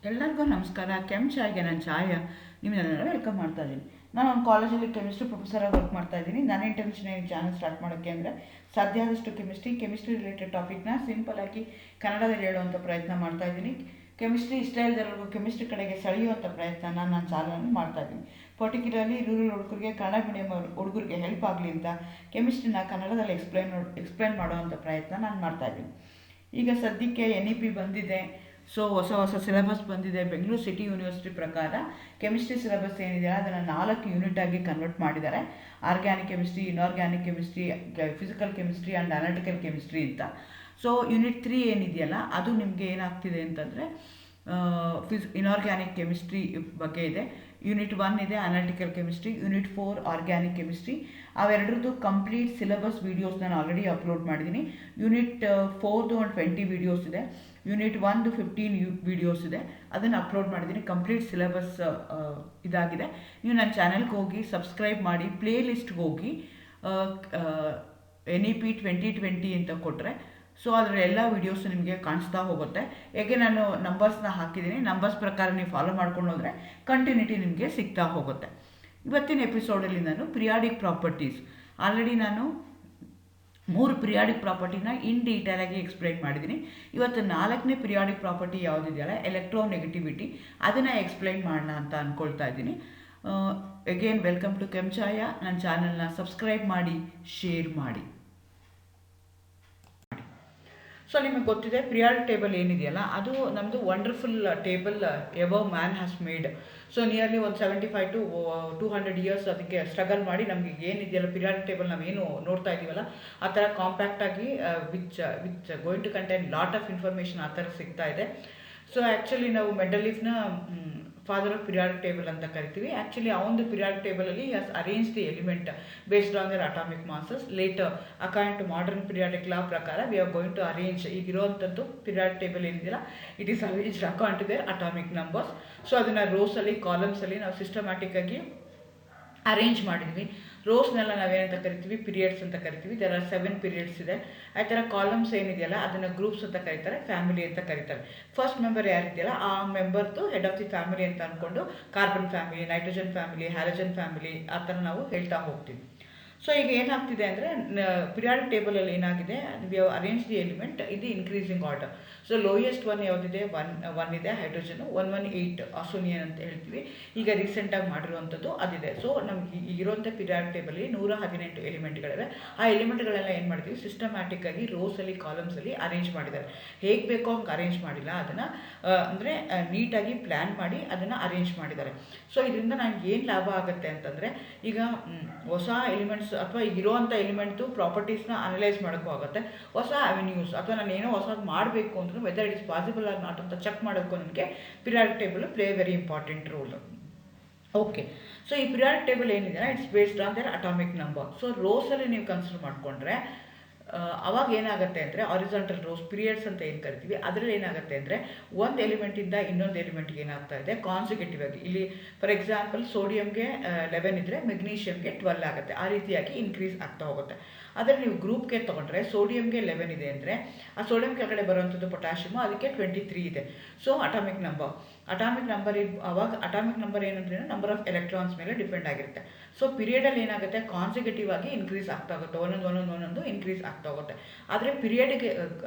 ಎಲ್ಲರಿಗೂ ನಮಸ್ಕಾರ. ಚಾಯ್ಗೆ ನಾನು ಚಾಯ ನಿಮ್ಮನ್ನೆಲ್ಲ ವೆಲ್ಕಮ್ ಮಾಡ್ತಾ ಇದ್ದೀನಿ. ನಾನು ಒಂದು ಕಾಲೇಜಲ್ಲಿ ಕೆಮಿಸ್ಟ್ರಿ ಪ್ರೊಫೆಸರಾಗಿ ವರ್ಕ್ ಮಾಡ್ತಾ ಇದ್ದೀನಿ. ನನ್ನ ಇಂಟೆನ್ಷನ್ ಏನು ಚಾನಲ್ ಸ್ಟಾರ್ಟ್ ಮಾಡೋಕ್ಕೆ ಅಂದರೆ ಸಾಧ್ಯ ಆದಷ್ಟು ಕೆಮಿಸ್ಟ್ರಿ ರಿಲೇಟೆಡ್ ಟಾಪಿಕ್ನ ಸಿಂಪಲಾಗಿ ಕನ್ನಡದಲ್ಲಿ ಹೇಳುವಂಥ ಪ್ರಯತ್ನ ಮಾಡ್ತಾ ಇದ್ದೀನಿ. ಕೆಮಿಸ್ಟ್ರಿ ಇಷ್ಟ ಇಲ್ಲದವರೆಗೂ ಕೆಮಿಸ್ಟ್ರಿ ಕಡೆಗೆ ಸೆಳೆಯುವಂಥ ಪ್ರಯತ್ನ ನಾನು ಚಾನಲಲ್ಲಿ ಮಾಡ್ತಾ ಇದ್ದೀನಿ. ಪರ್ಟಿಕ್ಯುಲರ್ಲಿ ರೂರಲ್ ಹುಡುಗರಿಗೆ, ಕನ್ನಡ ಮೀಡಿಯಮ್ ಹುಡುಗರಿಗೆ ಹೆಲ್ಪ್ ಆಗಲಿ ಅಂತ ಕೆಮಿಸ್ಟ್ರಿನ ಕನ್ನಡದಲ್ಲಿ ಎಕ್ಸ್ಪ್ಲೈನ್ ಮಾಡುವಂಥ ಪ್ರಯತ್ನ ನಾನು ಮಾಡ್ತಾ ಇದ್ದೀನಿ. ಈಗ ಸದ್ಯಕ್ಕೆ NEP ಬಂದಿದೆ. ಸೊ ಹೊಸ ಸಿಲೆಬಸ್ ಬಂದಿದೆ. ಬೆಂಗಳೂರು ಸಿಟಿ ಯೂನಿವರ್ಸಿಟಿ ಪ್ರಕಾರ ಕೆಮಿಸ್ಟ್ರಿ ಸಿಲೆಬಸ್ ಏನಿದೆ ಅದನ್ನು 4 ಯೂನಿಟ್ ಆಗಿ ಕನ್ವರ್ಟ್ ಮಾಡಿದ್ದಾರೆ. Organic chemistry, inorganic chemistry, physical chemistry and analytical chemistry ಅಂತ. ಸೊ ಯೂನಿಟ್ 3 ಏನಿದೆಯಲ್ಲ ಅದು ನಿಮಗೆ ಏನಾಗ್ತಿದೆ ಅಂತಂದರೆ ಇನ್ಆರ್ಗ್ಯಾನಿಕ್ ಕೆಮಿಸ್ಟ್ರಿ ಬಗ್ಗೆ ಇದೆ. ಯೂನಿಟ್ 1 ಇದೆ analytical chemistry, unit 4 organic chemistry. ಅವೆರಡರದ್ದು ಕಂಪ್ಲೀಟ್ ಸಿಲೆಬಸ್ ವೀಡಿಯೋಸ್ ನಾನು ಆಲ್ರೆಡಿ ಅಪ್ಲೋಡ್ ಮಾಡಿದ್ದೀನಿ. ಯೂನಿಟ್ 4ದು ಒಂದು 20 ವೀಡಿಯೋಸ್ ಇದೆ. ಯೂನಿಟ್ 1ದು 15 ವೀಡಿಯೋಸ್ ಇದೆ. ಅದನ್ನು ಅಪ್ಲೋಡ್ ಮಾಡಿದ್ದೀನಿ. ಕಂಪ್ಲೀಟ್ ಸಿಲೆಬಸ್ ಇದಾಗಿದೆ. ನೀವು ನನ್ನ ಚಾನಲ್ಗೆ ಹೋಗಿ ಸಬ್ಸ್ಕ್ರೈಬ್ ಮಾಡಿ, ಪ್ಲೇ ಲಿಸ್ಟ್ಗೆ ಹೋಗಿ NEP 2020 ಅಂತ ಕೊಟ್ಟರೆ ಸೊ ಅದರ ಎಲ್ಲ ವೀಡಿಯೋಸ್ ನಿಮಗೆ ಕಾಣಿಸ್ತಾ ಹೋಗುತ್ತೆ. ಹೇಗೆ ನಾನು ನಂಬರ್ಸ್ನ ಹಾಕಿದ್ದೀನಿ, ನಂಬರ್ಸ್ ಪ್ರಕಾರ ನೀವು ಫಾಲೋ ಮಾಡ್ಕೊಂಡು ಹೋದರೆ ಕಂಟಿನ್ಯೂಟಿ ನಿಮಗೆ ಸಿಗ್ತಾ ಹೋಗುತ್ತೆ. ಇವತ್ತಿನ ಎಪಿಸೋಡಲ್ಲಿ ನಾನು ಪಿರಿಯಾಡಿಕ್ ಪ್ರಾಪರ್ಟೀಸ್, ಆಲ್ರೆಡಿ ನಾನು 3 ಪಿರಿಯಾಡಿಕ್ ಪ್ರಾಪರ್ಟಿನ ಇನ್ ಡೀಟೇಲಾಗಿ ಎಕ್ಸ್ಪ್ಲೈನ್ ಮಾಡಿದ್ದೀನಿ. ಇವತ್ತು 4ನೇ ಪಿರಿಯಾಡಿಕ್ ಪ್ರಾಪರ್ಟಿ ಯಾವುದಿದೆಯಲ್ಲ, ಎಲೆಕ್ಟ್ರೋನೆಗೆಟಿವಿಟಿ, ಅದನ್ನು ಎಕ್ಸ್ಪ್ಲೈನ್ ಮಾಡೋಣ ಅಂತ ಅಂದ್ಕೊಳ್ತಾ ಇದ್ದೀನಿ. ಅಗೇನ್ ವೆಲ್ಕಮ್ ಟು ಕೆಂಚಾಯ. ನನ್ನ ಚಾನಲ್ನ ಸಬ್ಸ್ಕ್ರೈಬ್ ಮಾಡಿ, ಶೇರ್ ಮಾಡಿ. ಸೊ ನಿಮಗೆ ಗೊತ್ತಿದೆ ಪಿರಿಯಾಡಿಕ್ ಟೇಬಲ್ ಏನಿದೆಯಲ್ಲ ಅದು ನಮ್ಮದು wonderful table ever man has made. So nearly ಒಂದು 75 to 200 ಇಯರ್ಸ್ ಅದಕ್ಕೆ ಸ್ಟ್ರಗಲ್ ಮಾಡಿ ನಮಗೆ ಏನಿದೆಯಲ್ಲ ಪಿರಿಯಾಡಿಕ್ ಟೇಬಲ್ ನಾವೇನು ನೋಡ್ತಾ ಇದ್ದೀವಲ್ಲ ಆ ಥರ ಕಾಂಪ್ಯಾಕ್ಟಾಗಿ which going to contain lot of information ಆ ಥರ ಸಿಗ್ತಾ ಇದೆ. ಸೊ ಆ್ಯಕ್ಚುಲಿ ನಾವು ಮೆಂಡಲೀಫ್ನ ಫಾದರ್ ಆಫ್ ಪಿರಿಯಾಡಿಕ್ ಟೇಬಲ್ ಅಂತ ಕರಿತೀವಿ. ಆ್ಯಕ್ಚುಲಿ ಆ ಒಂದು ಪಿರಿಯಾಡಿಕ್ ಟೇಬಲಲ್ಲಿ has arrange the element based on their atomic masses. Later according to modern periodic law ಪ್ರಕಾರ we are going to arrange ಈಗಿರುವಂಥದ್ದು ಪಿರಿಯಾಡಿಕ್ ಟೇಬಲ್ ಏನಿದೆಯಲ್ಲ it is arranged according to their atomic numbers. So ಅದನ್ನು ರೋಸಲ್ಲಿ, ಕಾಲಮ್ಸಲ್ಲಿ ನಾವು ಸಿಸ್ಟಮ್ಯಾಟಿಕ್ಕಾಗಿ arrange ಮಾಡಿದ್ವಿ. ರೋಸ್ನೆಲ್ಲ ನಾವೇನಂತ ಕರಿತೀವಿ, periods ಅಂತ ಕರಿತೀವಿ. ದೇರ್ ಆರ್ 7 ಪೀರಿಯಡ್ಸ್ ಇದೆ. ಆ ಥರ ಕಾಲಮ್ಸ್ ಏನಿದೆಯಲ್ಲ ಅದನ್ನು ಗ್ರೂಪ್ಸ್ ಅಂತ ಕರೀತಾರೆ, ಫ್ಯಾಮಿಲಿ ಅಂತ ಕರೀತಾರೆ. ಫಸ್ಟ್ ಮೆಂಬರ್ ಯಾರಿದೆಯಲ್ಲ ಆ ಮೆಂಬರ್ದು ಹೆಡ್ ಆಫ್ ದಿ ಫ್ಯಾಮಿಲಿ ಅಂತ ಅಂದ್ಕೊಂಡು carbon family, nitrogen family, halogen family ಆ ಥರ ನಾವು ಹೇಳ್ತಾ ಹೋಗ್ತೀವಿ. ಸೊ ಈಗ ಏನಾಗ್ತಿದೆ ಅಂದರೆ ಪಿರಿಯಾಡಿಕ್ ಟೇಬಲಲ್ಲಿ ಏನಾಗಿದೆ, we have arrange the element ಇದು increasing order. So lowest one ಯಾವುದಿದೆ, 1 ಇದೆ ಹೈಡ್ರೋಜನು, 118 ಆಸೋನಿಯನ್ ಅಂತ ಹೇಳ್ತೀವಿ. ಈಗ ರೀಸೆಂಟಾಗಿ ಮಾಡಿರುವಂಥದ್ದು ಅದಿದೆ. ಸೊ ನಮ್ಗೆ ಇರೋಂಥ ಪಿರಿಯಾಡಿಕ್ ಟೇಬಲಲ್ಲಿ 118 ಎಲಿಮೆಂಟ್ಗಳಿವೆ. ಆ ಎಲಿಮೆಂಟ್ಗಳೆಲ್ಲ ಏನು ಮಾಡ್ತೀವಿ, ಸಿಸ್ಟಮ್ಯಾಟಿಕ್ಕಾಗಿ ರೋಸಲ್ಲಿ, ಕಾಲಮ್ಸಲ್ಲಿ ಅರೇಂಜ್ ಮಾಡಿದ್ದಾರೆ. ಹೇಗೆ ಬೇಕೋ ಹಂಗೆ ಅರೇಂಜ್ ಮಾಡಿಲ್ಲ, ಅದನ್ನು ಅಂದರೆ ನೀಟಾಗಿ ಪ್ಲ್ಯಾನ್ ಮಾಡಿ ಅದನ್ನು ಅರೇಂಜ್ ಮಾಡಿದ್ದಾರೆ. ಸೊ ಇದರಿಂದ ನನಗೆ ಏನು ಲಾಭ ಆಗುತ್ತೆ ಅಂತಂದರೆ, ಈಗ ಹೊಸ ಎಲಿಮೆಂಟ್ಸ್ ಅಥವಾ ಇರುವಂಥ ಎಲಿಮೆಂಟ್ದು ಪ್ರಾಪರ್ಟೀಸ್ನ ಅನಲೈಸ್ ಮಾಡೋಕ್ಕೂ ಆಗುತ್ತೆ. ಹೊಸ ಅವೆನ್ಯೂಸ್ ಅಥವಾ ನಾನು ಏನೋ ಹೊಸದು ಮಾಡಬೇಕು ಅಂದ್ರೂ whether it is possible or not ಅಂತ ಚೆಕ್ ಮಾಡೋಕ್ಕೂ ನನಗೆ periodic table play very important role. Okay, so ಈ ಪಿರಿಯಾಡಿಕ್ ಟೇಬಲ್ ಏನಿದೆ it's based on their atomic number. So ರೋಸಲ್ಲಿ ನೀವು ಕನ್ಸಿಡರ್ ಮಾಡಿಕೊಂಡ್ರೆ ಅವಾಗ ಏನಾಗುತ್ತೆ ಅಂದರೆ ಆರಿಜಾಂಟಲ್ ರೋಸ್ ಪೀರಿಯಡ್ಸ್ ಅಂತ ಏನು ಕರಿತೀವಿ, ಅದರಲ್ಲಿ ಏನಾಗುತ್ತೆ ಅಂದರೆ ಒಂದು ಎಲಿಮೆಂಟಿಂದ ಇನ್ನೊಂದು ಎಲಿಮೆಂಟ್ಗೆ ಏನಾಗ್ತಾ ಇದೆ ಕಾನ್ಸಿಕ್ಯೂಟಿವ್ ಆಗಿ. ಇಲ್ಲಿ ಫಾರ್ ಎಕ್ಸಾಂಪಲ್ ಸೋಡಿಯಮ್ಗೆ 11 ಇದ್ದರೆ ಮೆಗ್ನೀಷಿಯಮ್ಗೆ 12 ಆಗುತ್ತೆ. ಆ ರೀತಿಯಾಗಿ ಇನ್ಕ್ರೀಸ್ ಆಗ್ತಾ ಹೋಗುತ್ತೆ. ಆದರೆ ನೀವು ಗ್ರೂಪ್ಗೆ ತೊಗೊಂಡ್ರೆ ಸೋಡಿಯಮ್ಗೆ 11 ಇದೆ ಅಂದರೆ ಆ ಸೋಡಿಯಂ ಕೆಳಗಡೆ ಬರುವಂಥದ್ದು ಪೊಟ್ಯಾಷಿಯಮು, ಅದಕ್ಕೆ 23 ಇದೆ. ಸೊ ಅಟಾಮಿಕ್ ನಂಬರ್ ಅವಾಗ ಅಟಾಮಿಕ್ ನಂಬರ್ ಏನಂದ್ರೆ ನಂಬರ್ ಆಫ್ ಎಲೆಕ್ಟ್ರಾನ್ಸ್ ಮೇಲೆ ಡಿಪೆಂಡ್ ಆಗಿರುತ್ತೆ. ಸೊ ಪೀರಿಯಡಲ್ಲಿ ಏನಾಗುತ್ತೆ, ಕಾನ್ಸಿಕ್ಯೂಟಿವ್ ಆಗಿ ಇನ್ಕ್ರೀಸ್ ಆಗ್ತಾ ಹೋಗುತ್ತೆ, ಒಂದೊಂದು ಇನ್ಕ್ರೀಸ್ ಆಗ್ತಾ ಹೋಗುತ್ತೆ. ಆದರೆ ಪೀರಿಯಡ್ಗೆ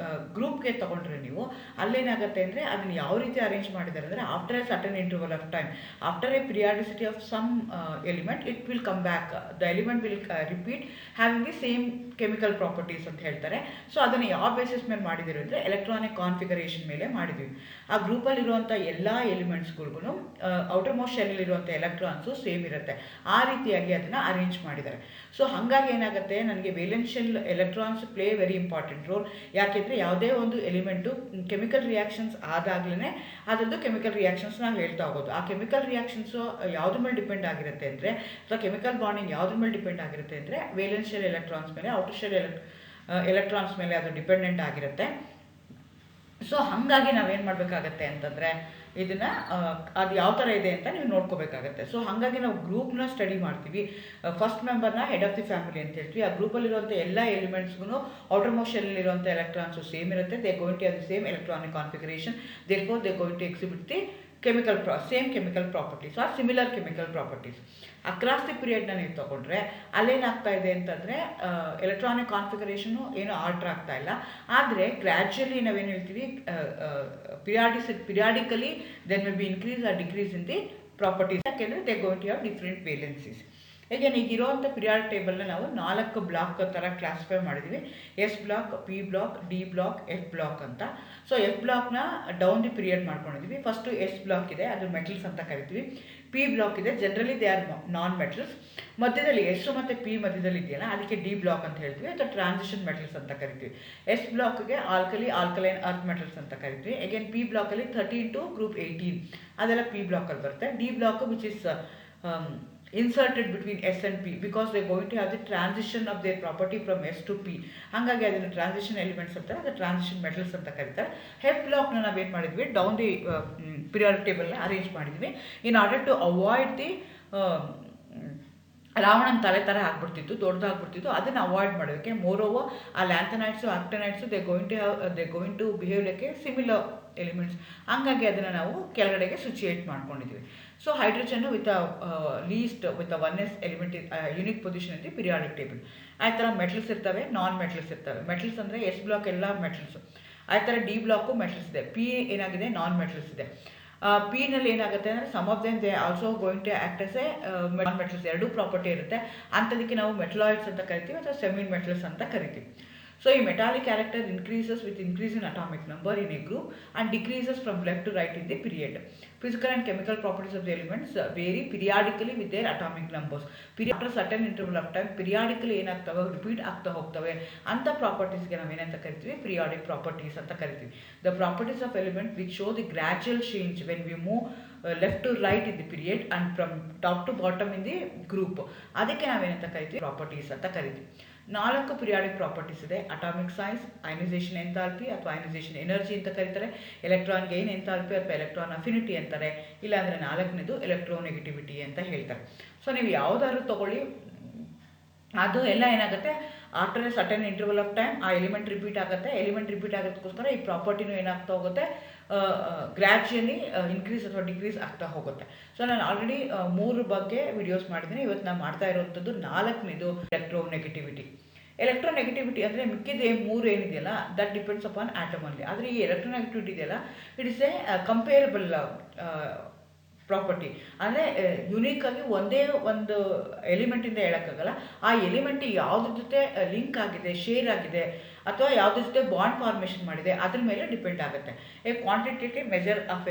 ಗ್ರೂಪ್ಗೆ ತೊಗೊಂಡ್ರೆ ನೀವು ಅಲ್ಲೇನಾಗುತ್ತೆ ಅಂದರೆ ಅದನ್ನು ಯಾವ ರೀತಿ ಅರೇಂಜ್ ಮಾಡಿದ್ದಾರೆ ಅಂದರೆ after a certain interval of time, after a periodicity of some element it will come back, the element will repeat having the same chemical properties ಅಂತ ಹೇಳ್ತಾರೆ. ಸೊ ಅದನ್ನು ಯಾವ ಬೇಸಿಸ್ ಮೇಲೆ ಮಾಡಿದ್ದೀವಿ ಅಂದರೆ ಎಲೆಕ್ಟ್ರಾನಿಕ್ ಕಾನ್ಫಿಗರೇಷನ್ ಮೇಲೆ ಮಾಡಿದ್ದೀವಿ. ಆ ಗ್ರೂಪಲ್ಲಿರುವಂಥ ಎಲ್ಲ ಎಲಿಮೆಂಟ್ಸ್ಗಳಿಗೂ ಔಟರ್ ಮೋಸ್ಟ್ ಶೆಲ್ಲಲ್ಲಿರುವಂಥ ಎಲೆಕ್ಟ್ರಾನ್ಸು ಸೇಮ್ ಇರುತ್ತೆ. ಆ ರೀತಿಯಾಗಿ ಅದನ್ನು ಅರೇಂಜ್ ಮಾಡಿದ್ದಾರೆ. ಸೊ ಹಾಗಾಗಿ ಏನಾಗುತ್ತೆ, ನನಗೆ valence shell electrons play very important roll. ಯಾಕೆಂದರೆ ಯಾವುದೇ ಒಂದು ಎಲಿಮೆಂಟು ಕೆಮಿಕಲ್ ರಿಯಾಕ್ಷನ್ಸ್ ಆದಾಗಲೇ ಅದರದ್ದು ಕೆಮಿಕಲ್ ರಿಯಾಕ್ಷನ್ಸ್ ನಾವು ಹೇಳ್ತಾ ಹೋಗೋದು. ಆ ಕೆಮಿಕಲ್ ರಿಯಾಕ್ಷನ್ಸು ಯಾವುದ್ರ ಮೇಲೆ ಡಿಪೆಂಡ್ ಆಗಿರುತ್ತೆ ಅಂದರೆ, ಅಥವಾ ಕೆಮಿಕಲ್ ಬಾಂಡಿಂಗ್ ಯಾವುದ್ರ ಮೇಲೆ ಡಿಪೆಂಡ್ ಆಗಿರುತ್ತೆ ಅಂದರೆ ವೇಲೆನ್ಸ್ ಶೆಲ್ ಎಲೆಕ್ಟ್ರಾನ್ಸ್ ಮೇಲೆ, ಔಟರ್ ಶೆಲ್ ಎಲೆಕ್ಟ್ರಾನ್ಸ್ ಮೇಲೆ ಅದು ಡಿಪೆಂಡೆಂಟ್ ಆಗಿರುತ್ತೆ. ಸೊ ಹಾಗಾಗಿ ನಾವೇನು ಮಾಡಬೇಕಾಗತ್ತೆ ಅಂತಂದರೆ ಇದನ್ನು ಅದು ಯಾವ ಥರ ಇದೆ ಅಂತ ನೀವು ನೋಡ್ಕೋಬೇಕಾಗತ್ತೆ. ಸೊ ಹಾಗಾಗಿ ನಾವು ಗ್ರೂಪ್ನ ಸ್ಟಡಿ ಮಾಡ್ತೀವಿ. ಫಸ್ಟ್ ಮೆಂಬರ್ನ ಹೆಡ್ ಆಫ್ ದಿ ಫ್ಯಾಮಿಲಿ ಅಂತ ಹೇಳ್ತೀವಿ. ಆ ಗ್ರೂಪಲ್ಲಿರುವಂಥ ಎಲ್ಲ ಎಲಿಮೆಂಟ್ಸ್ಗೂ ಔಟರ್ ಮೋಸ್ಟ್ ಶೆಲ್ಲಲ್ಲಿರುವಂಥ ಎಲೆಕ್ಟ್ರಾನ್ಸು ಸೇಮ್ ಇರುತ್ತೆ. They going to have the same electronic configuration, therefore they going to exhibit the same chemical properties or similar chemical properties. Across the ಪೀರಿಯಡ್ನ ನೀವು ತೊಗೊಂಡ್ರೆ ಅಲ್ಲೇನಾಗ್ತಾ ಇದೆ ಅಂತಂದರೆ ಎಲೆಕ್ಟ್ರಾನಿಕ್ ಕಾನ್ಫಿಗರೇಷನು ಏನೂ ಆಲ್ಟ್ರ್ ಆಗ್ತಾ ಇಲ್ಲ. ಆದರೆ ಗ್ರ್ಯಾಜುಯಲಿ ನಾವೇನು ಹೇಳ್ತೀವಿ, periodically then may be increase or decrease in the properties. ಯಾಕೆಂದರೆ they going to have different valencies. ಹೇಗೇನು ಈಗಿರೋವಂಥ ಪಿರಿಯಾಡಿಕ್ ಟೇಬಲ್ನ ನಾವು 4 ಬ್ಲಾಕ್ ಥರ ಕ್ಲಾಸಿಫೈ ಮಾಡಿದ್ದೀವಿ. S block, P block, D block, F block ಅಂತ. ಸೊ ಎಫ್ ಬ್ಲಾಕ್ನ ಡೌನ್ ದಿ ಪೀರಿಯಡ್ ಮಾಡ್ಕೊಂಡಿದ್ದೀವಿ. ಫಸ್ಟು ಎಸ್ ಬ್ಲಾಕ್ ಇದೆ, ಅದು ಮೆಟಲ್ಸ್ ಅಂತ ಕರಿತೀವಿ. ಪಿ ಬ್ಲಾಕ್ ಇದೆ, generally they are non metals. ಮಧ್ಯದಲ್ಲಿ ಎಸ್ ಮತ್ತು ಪಿ ಮಧ್ಯದಲ್ಲಿ ಇದೆಯಲ್ಲ, ಅದಕ್ಕೆ ಡಿ ಬ್ಲಾಕ್ ಅಂತ ಹೇಳ್ತೀವಿ, ಅಥವಾ ಟ್ರಾನ್ಸಿಷನ್ ಮೆಟಲ್ಸ್ ಅಂತ ಕರಿತೀವಿ. ಎಸ್ ಬ್ಲಾಕ್ಗೆ ಆಲ್ಕಲೈನ್ ಅರ್ತ್ ಮೆಟಲ್ಸ್ ಅಂತ ಕರಿತೀವಿ. ಅಗೇನ್ ಪಿ ಬ್ಲಾಕಲ್ಲಿ 13 to group 18 ಅದೆಲ್ಲ ಪಿ ಬ್ಲಾಕಲ್ಲಿ ಬರುತ್ತೆ. D block which is inserted between S and P because they are going to have the transition of their property from S to P. ಹಾಗಾಗಿ ಅದನ್ನು transition elements ಅಂತಾರೆ, ಅದು transition metals ಅಂತ ಕರೀತಾರೆ. ಹೆಫ್ ಬ್ಲಾಕ್ನ ನಾವೇನು ಮಾಡಿದ್ವಿ, ಡೌನ್ ದಿ ಪೀರಿಯಾಡಿಕ್ ಟೇಬಲ್ನ ಅರೇಂಜ್ ಮಾಡಿದ್ವಿ in order to avoid the ರಾವಣನ ತಲೆ ಥರ ಆಗ್ಬಿಡ್ತಿತ್ತು, ದೊಡ್ಡದಾಗ್ಬಿಡ್ತಿತ್ತು. ಅದನ್ನು ಅವಾಯ್ಡ್ ಮಾಡೋದಕ್ಕೆ ಮೋರೋವರ್ ಆ lanthanides actinides they going to behave like a similar elements. ಹಂಗಾಗಿ ಅದನ್ನು ನಾವು ಕೆಳಗಡೆಗೆ ಸ್ವಿಚೇಟ್ ಮಾಡ್ಕೊಂಡಿದ್ವಿ. ಸೊ ಹೈಡ್ರೋಜನ್ನು with with 1s element unique position in the periodic table. ಆ ಥರ ಮೆಟಲ್ಸ್ ಇರ್ತವೆ, ನಾನ್ ಮೆಟಲ್ಸ್ ಇರ್ತವೆ. ಮೆಟಲ್ಸ್ ಅಂದರೆ ಎಸ್ ಬ್ಲಾಕ್ ಎಲ್ಲ ಮೆಟಲ್ಸು. ಆ ಥರ ಡಿ ಬ್ಲಾಕು ಮೆಟಲ್ಸ್ ಇದೆ. ಪಿ ಏನಾಗಿದೆ, ನಾನ್ ಮೆಟಲ್ಸ್ ಇದೆ. ಪಿನಲ್ಲಿ ಏನಾಗುತ್ತೆ ಅಂದರೆ some of them they also going to act as a non metals. ಎರಡೂ ಪ್ರಾಪರ್ಟಿ ಇರುತ್ತೆ. ಅಂಥದಕ್ಕೆ ನಾವು ಮೆಟಲಾಯ್ಡ್ಸ್ ಅಂತ ಕರಿತೀವಿ, ಅಥವಾ ಸೆಮಿ ಮೆಟಲ್ಸ್ ಅಂತ ಕರಿತೀವಿ. So a metallic character increases with increase in atomic number in a group and decreases from left to right in the period. Physical and chemical properties of the elements vary periodically with their atomic numbers. After certain interval of time periodically ಏನಾಗ್ತವೆ, repeat ಆಗ್ತಾ ಹೋಗ್ತವೆ. ಅಂಥ ಪ್ರಾಪರ್ಟೀಸ್ಗೆ ನಾವು ಏನಂತ ಕರಿತೀವಿ, periodic properties ಅಂತ ಕರಿತೀವಿ. The properties of element which show the gradual change when we move left to right in the period and from top to bottom in the group. ಅದಕ್ಕೆ ನಾವೇನಂತ ಕರಿತೀವಿ, ಪ್ರಾಪರ್ಟೀಸ್ ಅಂತ ಕರಿತೀವಿ. 4 ಪಿರಿಯಾಡಿಕ್ ಪ್ರಾಪರ್ಟೀಸ್ ಇದೆ. Atomic size, ionisation enthalpy ಅಥವಾ ionisation energy ಅಂತ ಕರೀತಾರೆ. Electron gain enthalpy ಅಥವಾ ಎಲೆಕ್ಟ್ರಾನ್ ಅಫಿನಿಟಿ ಅಂತಾರೆ. ಇಲ್ಲಾಂದರೆ 4ನೇದು ಎಲೆಕ್ಟ್ರೋನೆಗೆಟಿವಿಟಿ ಅಂತ ಹೇಳ್ತಾರೆ. ಸೊ ನೀವು ಯಾವುದಾದ್ರೂ ತೊಗೊಳ್ಳಿ, ಅದು ಎಲ್ಲ ಏನಾಗುತ್ತೆ, after a certain interval of time ಆ ಎಲಿಮೆಂಟ್ ರಿಪೀಟ್ ಆಗುತ್ತೆ. ಎಲಿಮೆಂಟ್ ರಿಪೀಟ್ ಆಗೋದಕ್ಕೋಸ್ಕರ ಈ ಪ್ರಾಪರ್ಟಿನೂ ಏನಾಗ್ತಾ ಹೋಗುತ್ತೆ, ಗ್ರ್ಯಾಜುಯಲಿ ಇನ್ಕ್ರೀಸ್ ಅಥವಾ ಡಿಕ್ರೀಸ್ ಆಗ್ತಾ ಹೋಗುತ್ತೆ. ಸೊ ನಾನು ಆಲ್ರೆಡಿ 3 ಬಗ್ಗೆ ವಿಡಿಯೋಸ್ ಮಾಡಿದ್ದೀನಿ. ಇವತ್ತು ನಾನು ಮಾಡ್ತಾ ಇರೋವಂಥದ್ದು 4ನೇದು ಎಲೆಕ್ಟ್ರೋನೆಗೆಟಿವಿಟಿ. ಎಲೆಕ್ಟ್ರೋನೆಗೆಟಿವಿಟಿ ಅಂದರೆ ಮಿಕ್ಕಿದೆ 3 ಏನಿದೆಯಲ್ಲ, ದಟ್ ಡಿಪೆಂಡ್ಸ್ ಅಪಾನ್ ಆಟಮ್ ಅಲ್ಲಿ. ಆದರೆ ಈ ಎಲೆಕ್ಟ್ರೋನೆಗೆಟಿವಿಟಿ ಇದೆಯಲ್ಲ, it is A comparable property. ಅಂದರೆ ಯುನೀಕಾಗಿ ಒಂದೇ ಒಂದು ಎಲಿಮೆಂಟಿಂದ ಹೇಳೋಕ್ಕಾಗಲ್ಲ. ಆ ಎಲಿಮೆಂಟ್ ಯಾವುದ್ರ ಜೊತೆ ಲಿಂಕ್ ಆಗಿದೆ, ಶೇರ್ ಆಗಿದೆ, ಅಥವಾ ಯಾವುದ್ರ ಜೊತೆ ಬಾಂಡ್ ಫಾರ್ಮೇಷನ್ ಮಾಡಿದೆ, ಅದ್ರ ಮೇಲೆ ಡಿಪೆಂಡ್ ಆಗುತ್ತೆ. A quantitative measure of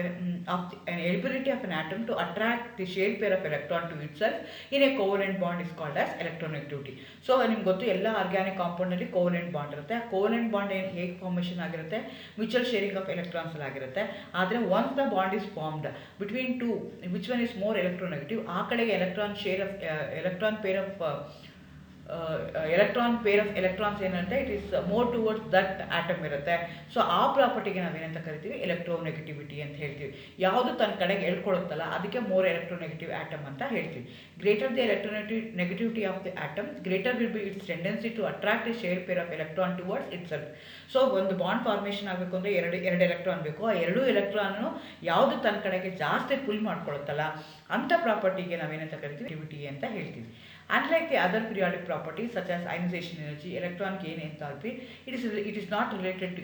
an ability of an atom to attract the shared pair of electron to itself in a covalent bond is called as electronegativity. So ನಿಮ್ಗೆ ಗೊತ್ತು, ಎಲ್ಲ ಆರ್ಗ್ಯಾನಿಕ್ ಕಾಂಪೌಂಡಲ್ಲಿ ಕೋವಲೆಂಟ್ ಬಾಂಡ್ ಇರುತ್ತೆ. ಆ covalent bond ಹೇಗೆ formation ಆಗಿರುತ್ತೆ, mutual sharing of electrons ಆಗಿರುತ್ತೆ. ಆದರೆ once the bond is formed between two which one is more electronegative, ಆ ಕಡೆಗೆ ಎಲೆಕ್ಟ್ರಾನ್ ಪೇರ್ ಆಫ್ ಎಲೆಕ್ಟ್ರಾನ್ಸ್ ಏನಂತೆ, it is more towards that atom ಇರುತ್ತೆ. ಸೊ ಆ ಪ್ರಾಪರ್ಟಿಗೆ ನಾವೇನಂತ ಕರಿತೀವಿ, ಎಲೆಕ್ಟ್ರೋನೆಗೆಟಿವಿಟಿ ಅಂತ ಹೇಳ್ತೀವಿ. ಯಾವುದು ತನ್ನ ಕಡೆಗೆ ಎಳ್ಕೊಳುತ್ತಲ್ಲ, ಅದಕ್ಕೆ ಮೋರ್ ಎಲೆಕ್ಟ್ರೋನೆಗೆಟಿವ್ ಆಟಮ್ ಅಂತ ಹೇಳ್ತೀವಿ. Greater the negativity of the atom, greater will be its tendency to attract a share pair of electron towards itself. So ಒಂದು ಬಾಂಡ್ ಫಾರ್ಮೇಷನ್ ಆಗಬೇಕು ಅಂದರೆ ಎರಡು ಎಲೆಕ್ಟ್ರಾನ್ ಬೇಕು. ಆ 2 ಎಲೆಕ್ಟ್ರಾನು ಯಾವುದು ತನ್ನ ಕಡೆಗೆ ಜಾಸ್ತಿ ಪುಲ್ ಮಾಡ್ಕೊಳುತ್ತಲ್ಲ, ಅಂಥ ಪ್ರಾಪರ್ಟಿಗೆ ನಾವೇನಂತ ಕರಿತೀವಿ, ನೆಗೆಟಿವಿಟಿ ಅಂತ ಹೇಳ್ತೀವಿ. Unlike the other periodic properties such as ionization energy, electron gain enthalpy, it is not related to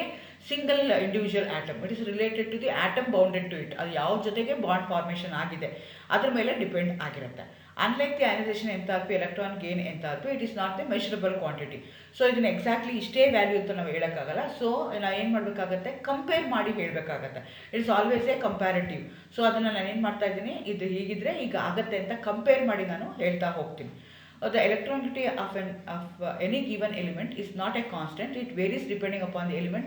a single individual atom. It is related to the atom bounded to it. ಅದು ಯಾವ ಜೊತೆಗೆ bond formation ಆಗಿದೆ ಅದ್ರ ಮೇಲೆ depend ಆಗಿರುತ್ತೆ. Unlike the ionization enthalpy, electron gain enthalpy, it is not the measurable quantity. So ಇದನ್ನು exactly ಇಷ್ಟೇ value ಅಂತ ನಾವು ಹೇಳೋಕ್ಕಾಗಲ್ಲ. ಸೊ ನಾವು ಏನು ಮಾಡಬೇಕಾಗತ್ತೆ, ಕಂಪೇರ್ ಮಾಡಿ ಹೇಳಬೇಕಾಗತ್ತೆ. It's always a comparative. So ಅದನ್ನು ನಾನು ಏನು ಮಾಡ್ತಾ ಇದ್ದೀನಿ, ಇದು ಹೀಗಿದ್ರೆ ಈಗ ಆಗುತ್ತೆ ಅಂತ ಕಂಪೇರ್ ಮಾಡಿ ನಾನು ಹೇಳ್ತಾ ಹೋಗ್ತೀನಿ. The electronegativity of any given element is not a constant. It varies depending upon the element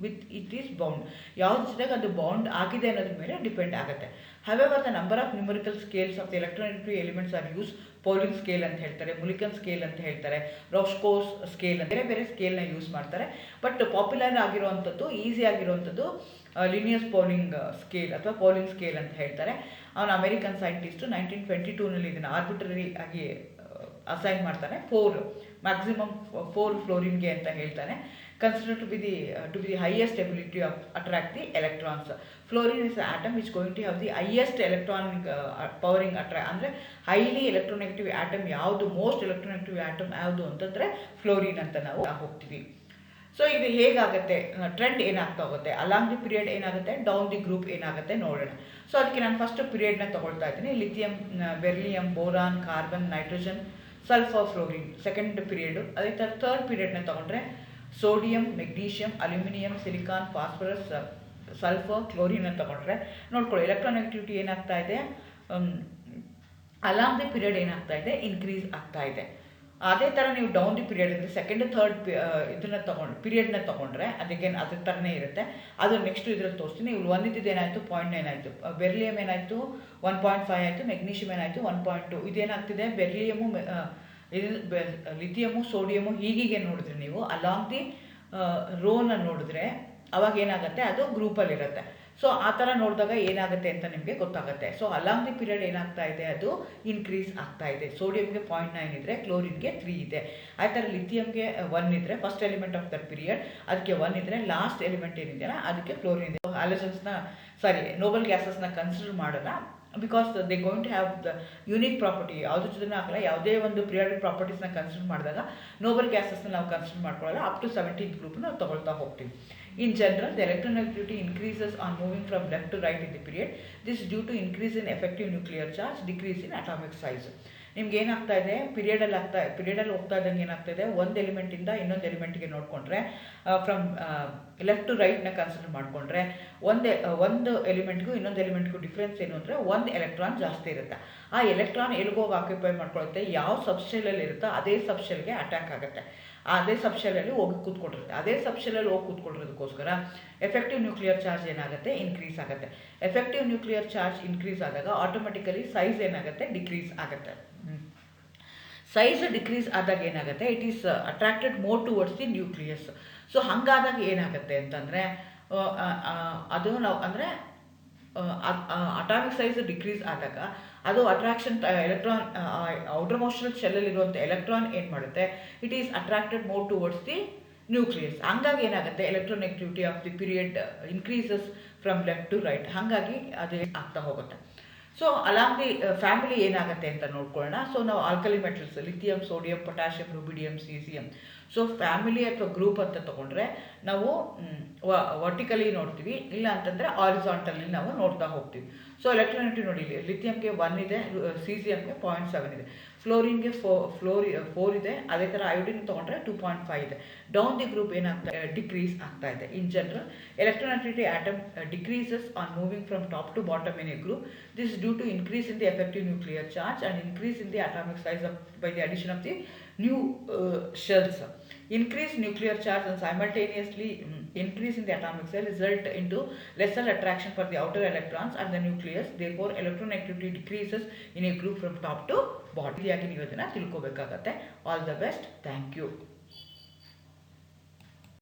with it is bound. ಯಾವ್ದು ಜೊತೆಗೆ ಅದು ಬೌಂಡ್ ಆಗಿದೆ ಅನ್ನೋದ್ರ ಮೇಲೆ ಡಿಪೆಂಡ್ ಆಗುತ್ತೆ. However, the number of numerical scales of the electronegativity elements are used Pauling scale ಅಂತ ಹೇಳ್ತಾರೆ, ಮುಲಿಕನ್ scale ಅಂತ ಹೇಳ್ತಾರೆ, ರಾಸ್ಕೋಸ್ ಸ್ಕೇಲ್ ಅಂತ ಬೇರೆ ಬೇರೆ ಸ್ಕೇಲ್ನ ಯೂಸ್ ಮಾಡ್ತಾರೆ. ಬಟ್ ಪಾಪ್ಯುಲರ್ ಆಗಿರುವಂಥದ್ದು, ಈಸಿ ಆಗಿರುವಂಥದ್ದು ಲಿನಿಯಸ್ ಪೌಲಿಂಗ್ ಸ್ಕೇಲ್ ಅಥವಾ ಪೌಲಿಂಗ್ ಸ್ಕೇಲ್ ಅಂತ ಹೇಳ್ತಾರೆ. ಅವನು ಅಮೆರಿಕನ್ ಸೈಂಟಿಸ್ಟು 1922ನಲ್ಲಿ ಇದನ್ನು ಆರ್ಬಿಟ್ರರಿ ಆಗಿ ಅಸೈನ್ ಮಾಡ್ತಾನೆ. ಮ್ಯಾಕ್ಸಿಮಮ್ 4 ಫ್ಲೋರಿನ್ಗೆ ಅಂತ ಹೇಳ್ತಾನೆ. Consider to be the highest ability of attract the electrons. Fluorine is atom which going to have the highest electronic powering ಅಂದರೆ ಹೈಲಿ ಎಲೆಕ್ಟ್ರೋನೆಗೆಟಿವ್ ಆಟಮ್ ಯಾವುದು, ಮೋಸ್ಟ್ ಎಲೆಕ್ಟ್ರೋನೆಗೆಟಿವ್ ಆಟಮ್ ಯಾವುದು ಅಂತಂದರೆ ಫ್ಲೋರಿನ್ ಅಂತ ನಾವು ಹೋಗ್ತೀವಿ. ಸೊ ಇದು ಹೇಗಾಗುತ್ತೆ, ಟ್ರೆಂಡ್ ಏನಾಗ್ತಾ ಹೋಗುತ್ತೆ, ಅಲಾಂಗ್ ದಿ ಪೀರಿಯಡ್ ಏನಾಗುತ್ತೆ, ಡೌನ್ ದಿ ಗ್ರೂಪ್ ಏನಾಗುತ್ತೆ ನೋಡೋಣ. ಸೊ ಅದಕ್ಕೆ ನಾನು ಫಸ್ಟ್ ಪೀರಿಯಡ್ನ ತೊಗೊಳ್ತಾ ಇದ್ದೀನಿ. Lithium, beryllium, boron, carbon, nitrogen, sulphur, fluorine second period. ಅದೇ ಥರ ಥರ್ಡ್ ಪೀರಿಯಡ್ನ ತೊಗೊಂಡ್ರೆ sodium, magnesium, aluminium, silicon, phosphorus, sulphur, chlorine ಅಂತ ತೊಗೊಂಡ್ರೆ ನೋಡ್ಕೊಳ್ಳಿ ಎಲೆಕ್ಟ್ರಾನೆಗೆಟಿವಿಟಿ ಏನಾಗ್ತಾ ಇದೆ, ಅಲಾಂಗ್ ದಿ ಪೀರಿಯಡ್ ಏನಾಗ್ತಾ ಇದೆ, ಇನ್ಕ್ರೀಸ್ ಆಗ್ತಾ ಇದೆ. ಅದೇ ಥರ ನೀವು ಡೌನ್ ದಿ ಪೀರಿಯಡ್ ಅಂದರೆ ಸೆಕೆಂಡ್ ಥರ್ಡ್ ಇದನ್ನು ಪೀರಿಯಡ್ನ ತೊಗೊಂಡ್ರೆ ಅದಕ್ಕೆ ಅದ್ರ ಥರನೇ ಇರುತ್ತೆ. ಅದು ನೆಕ್ಸ್ಟ್ ಇದ್ರಲ್ಲಿ ತೋರಿಸ್ತೀನಿ. ಇವ್ರು ಒಂದಿದ್ದು ಏನಾಯಿತು, 0.9 ಆಯಿತು, ಬೆರ್ಲಿಯಮ್ ಏನಾಯಿತು 1.5 ಆಯಿತು, ಮೆಗ್ನೀಷಿಯಮ್ ಏನಾಯಿತು 1.2. ಇದೇನಾಗ್ತಿದೆ, ಬೆರ್ಲಿಯಮು, ಲಿಥಿಯಮು, ಸೋಡಿಯಮು ಹೀಗೆ ನೋಡಿದ್ರೆ ನೀವು ಅಲಾಂಗ್ ದಿ ರೋನ ನೋಡಿದ್ರೆ ಅವಾಗ ಏನಾಗುತ್ತೆ, ಅದು ಗ್ರೂಪಲ್ಲಿರುತ್ತೆ. ಸೊ ಆ ಥರ ನೋಡಿದಾಗ ಏನಾಗುತ್ತೆ ಅಂತ ನಿಮಗೆ ಗೊತ್ತಾಗುತ್ತೆ. ಸೊ ಅಲಾಂಗ್ ದಿ ಪೀರಿಯಡ್ ಏನಾಗ್ತಾ ಇದೆ, ಅದು ಇನ್ಕ್ರೀಸ್ ಆಗ್ತಾ ಇದೆ. ಸೋಡಿಯಮ್ಗೆ 0.9 ಇದ್ದರೆ ಕ್ಲೋರಿನ್ಗೆ 3 ಇದೆ. ಆ ಥರ ಲಿಥಿಯಮ್ಗೆ 1 ಇದ್ದರೆ first element of that period, ಅದಕ್ಕೆ 1 ಇದ್ದರೆ ಲಾಸ್ಟ್ ಎಲಿಮೆಂಟ್ ಏನಿದೆಯಲ್ಲ ಅದಕ್ಕೆ ಫ್ಲೋರಿನ್ ಇದೆ. ನೋಬಲ್ ಗ್ಯಾಸಸ್ನ ಕನ್ಸಿಡರ್ ಮಾಡೋಣ. Because they going to have the unique property. ಯಾವುದ್ರ ಜೊತೆ ಆಗಲ್ಲ, ಯಾವುದೇ ಒಂದು ಪೀರಿಯಾಡಿಕ್ ಪ್ರಾಪರ್ಟೀಸ್ನ ಕನ್ಸಿಡರ್ ಮಾಡಿದಾಗ ನೋಬಲ್ ಗ್ಯಾಸಸ್ನ ನಾವು ಕನ್ಸಿಡರ್ ಮಾಡ್ಕೊಳ್ಳಲ್ಲ. ಅಪ್ ಟು 17th ಗ್ರೂಪ್ ನಾವು ತೊಗೊಳ್ತಾ ಹೋಗ್ತೀವಿ. In general, the electronegativity increases on moving from left to right in the period. This is due to increase in effective nuclear charge, decrease in atomic size. ನಿಮ್ಗೆ ಏನಾಗ್ತಾ ಇದೆ, ಪೀರಿಯಡಲ್ಲಿ ಹೋಗ್ತಾ ಇದ್ದಂಗೆ ಏನಾಗ್ತಾ ಇದೆ, ಒಂದು ಎಲಿಮೆಂಟಿಂದ ಇನ್ನೊಂದು ಎಲಿಮೆಂಟ್ಗೆ ನೋಡಿಕೊಂಡ್ರೆ ಫ್ರಮ್ ಲೆಫ್ಟ್ ಟು ರೈಟ್ನ ಕನ್ಸಿಡರ್ ಮಾಡಿಕೊಂಡ್ರೆ ಒಂದು ಎಲಿಮೆಂಟ್ಗೂ ಇನ್ನೊಂದು ಎಲಿಮೆಂಟ್ಗೂ ಡಿಫ್ರೆನ್ಸ್ ಏನು ಅಂದರೆ 1 ಎಲೆಕ್ಟ್ರಾನ್ ಜಾಸ್ತಿ ಇರುತ್ತೆ. ಆ ಎಲೆಕ್ಟ್ರಾನ್ ಎಲ್ಲಿಗೋಗಿ ಆಕ್ಯುಪೈ ಮಾಡ್ಕೊಳ್ಳುತ್ತೆ, ಯಾವ ಸಬ್ಶೆಲಲ್ಲಿ ಇರುತ್ತೋ ಅದೇ ಸಬ್ಶೆಲ್ಗೆ ಅಟ್ಯಾಕ್ ಆಗುತ್ತೆ. ಅದೇ ಸಬ್ಶೆಲಲ್ಲಿ ಹೋಗಿ ಕೂತ್ಕೊಂಡಿರುತ್ತೆ. ಅದೇ ಸಬ್ಶೆಲಲ್ಲಿ ಹೋಗಿ ಕೂತ್ಕೊಳ್ಳೋದಕ್ಕೋಸ್ಕರ ಎಫೆಕ್ಟಿವ್ ನ್ಯೂಕ್ಲಿಯರ್ ಚಾರ್ಜ್ ಏನಾಗುತ್ತೆ, ಇನ್ಕ್ರೀಸ್ ಆಗುತ್ತೆ. ಎಫೆಕ್ಟಿವ್ ನ್ಯೂಕ್ಲಿಯರ್ ಚಾರ್ಜ್ ಇನ್ಕ್ರೀಸ್ ಆದಾಗ ಆಟೋಮೆಟಿಕಲಿ ಸೈಜ್ ಏನಾಗುತ್ತೆ, ಡಿಕ್ರೀಸ್ ಆಗುತ್ತೆ. ಸೈಜ್ ಡಿಕ್ರೀಸ್ ಆದಾಗ ಏನಾಗುತ್ತೆ, it is attracted more towards the nucleus. So ಹಾಗಾದಾಗ ಏನಾಗುತ್ತೆ ಅಂತಂದರೆ ಅದು ನಾವು ಅಂದರೆ ಅಟಾಮಿಕ್ ಸೈಜ್ ಡಿಕ್ರೀಸ್ ಆದಾಗ ಅದು ಅಟ್ರಾಕ್ಷನ್ ಎಲೆಕ್ಟ್ರಾನ್ ಔಟರ್ ಮೋಸ್ಟ್ ಶೆಲ್ಲಲ್ಲಿರುವಂಥ ಎಲೆಕ್ಟ್ರಾನ್ ಏನು ಮಾಡುತ್ತೆ, it is attracted more towards the nucleus. ಹಂಗಾಗಿ ಏನಾಗುತ್ತೆ, electronegativity of the period increases from left to right. ಹಾಗಾಗಿ ಅದು ಆಗ್ತಾ ಹೋಗುತ್ತೆ. ಸೊ ಅಲಾಂಗ್ ದಿ ಫ್ಯಾಮಿಲಿ ಏನಾಗುತ್ತೆ ಅಂತ ನೋಡ್ಕೊಳ್ಳೋಣ. ಸೊ ನಾವು alkali metals lithium, sodium, potassium, ರುಬಿಡಿಯಂ, caesium. So family ಅಥವಾ ಗ್ರೂಪ್ ಅಂತ ತೊಗೊಂಡ್ರೆ ನಾವು ವರ್ಟಿಕಲಿ ನೋಡ್ತೀವಿ, ಇಲ್ಲ ಅಂತಂದರೆ ಆರಿಸಾಂಟಲ್ಲಿ ನಾವು ನೋಡ್ತಾ ಹೋಗ್ತೀವಿ. ಸೊ ಎಲೆಕ್ಟ್ರಾನಿಟಿ ನೋಡಿ, ಲಿಥಿಯಂಗೆ 1 ಇದೆ, ಸೀಸಿಯಂಗೆ 0.7 ಇದೆ, ಫ್ಲೋರಿನ್ಗೆ 4 ಇದೆ. ಅದೇ ಥರ ಅಯೋಡಿನ್ ತೊಗೊಂಡ್ರೆ 2.5 ಇದೆ. ಡೌನ್ ದಿ ಗ್ರೂಪ್ ಏನಾಗ್ತಾ ಡಿಕ್ರೀಸ್ ಆಗ್ತಾ ಇದೆ. In general electronegativity atom decreases on moving from top to bottom in a group. This is due to increase in the effective nuclear charge and increase in the atomic size by the addition of the new shells. Increased nuclear charge and simultaneously increase in the atomic size result into lesser attraction for the outer electrons and the nucleus. Therefore, electronegativity decreases in a group from top to bottom. ಇದನ್ನು ತಿಳ್ಕೋಬೇಕಾಗತ್ತೆ. All the best. Thank you.